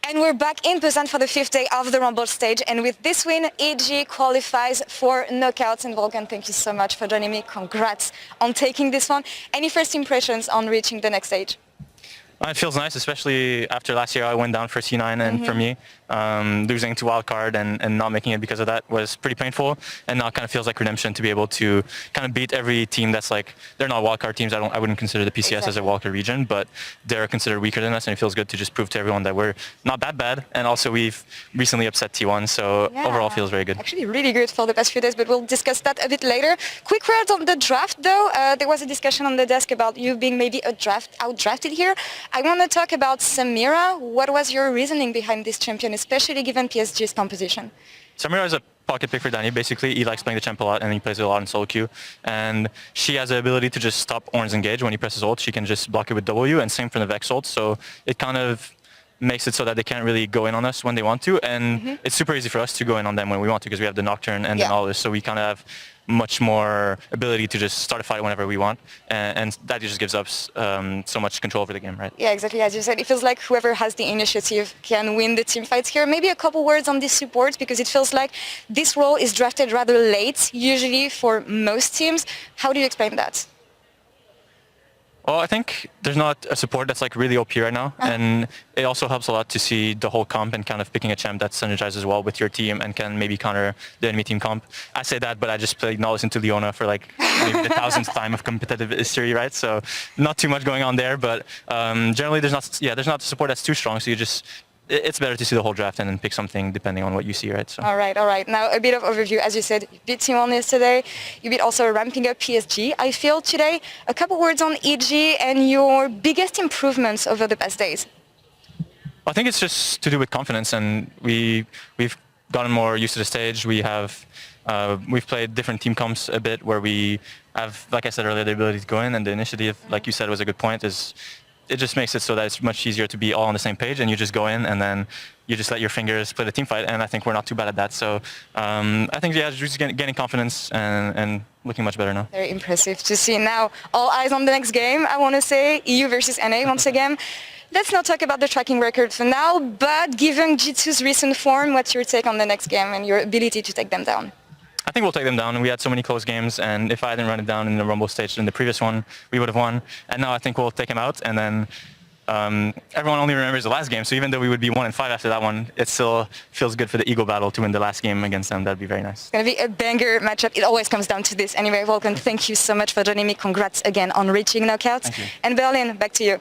And we're back in Busan for the 5th day of the Rumble stage. And with this win, EG qualifies for knockouts. And Vulcan, thank you so much for joining me. Congrats on taking this one. Any first impressions on reaching the next stage? It feels nice, especially after last year I went down for C9, and for me, losing to wildcard and not making it because of that was pretty painful. And now it kind of feels like redemption to be able to kind of beat every team that's like, they're not wildcard teams. I wouldn't consider the PCS as a wildcard region, but they're considered weaker than us, and it feels good to just prove to everyone that we're not that bad. And also we've recently upset T1, so overall feels very good. Actually really good for the past few days, but we'll discuss that a bit later. Quick word on the draft though. There was a discussion on the desk about you being maybe outdrafted here. I want to talk about Samira. What was your reasoning behind this champion, especially given PSG's composition? Samira is a pocket pick for Danny. Basically, he likes playing the champ a lot, and he plays it a lot in solo queue. And she has the ability to just stop Ornn's engage when he presses ult. She can just block it with W, and same for the Vex ult. So it kind of makes it so that they can't really go in on us when they want to. And it's super easy for us to go in on them when we want to, because we have the Nocturne and the Knowledge. So we kind of have much more ability to just start a fight whenever we want, and that just gives us so much control over the game, right? Yeah, exactly. As you said, it feels like whoever has the initiative can win the team fights here. Maybe a couple words on this support, because it feels like this role is drafted rather late, usually for most teams. How do you explain that? Well, I think there's not a support that's like really OP right now, and it also helps a lot to see the whole comp and kind of picking a champ that synergizes well with your team and can maybe counter the enemy team comp. I say that, but I just played Knowledge into Leona for like maybe the 1000th time of competitive history, right? So not too much going on there, but generally there's not support that's too strong, so it's better to see the whole draft and then pick something depending on what you see, right? So. All right. Now a bit of overview. As you said, you beat T1 yesterday. You beat also ramping up PSG. I feel today a couple words on EG and your biggest improvements over the past days. I think it's just to do with confidence, and we've gotten more used to the stage. We've played different team comps a bit where we have, like I said earlier, the ability to go in, and the initiative, like you said, was a good point, it just makes it so that it's much easier to be all on the same page, and you just go in and then you just let your fingers play the team fight, and I think we're not too bad at that. So I think, just getting confidence and looking much better now. Very impressive to see. Now, all eyes on the next game, I want to say, EU versus NA once again. Let's not talk about the tracking record for now, but given G2's recent form, what's your take on the next game and your ability to take them down? I think we'll take them down. We had so many close games, and if I hadn't run it down in the Rumble stage in the previous one, we would have won. And now I think we'll take them out, and then everyone only remembers the last game, so even though we would be 1-5 after that one, it still feels good for the ego battle to win the last game against them. That'd be very nice. It's going to be a banger matchup. It always comes down to this. Anyway, Vulcan, thank you so much for joining me. Congrats again on reaching knockouts. Thank you. And Berlin, back to you.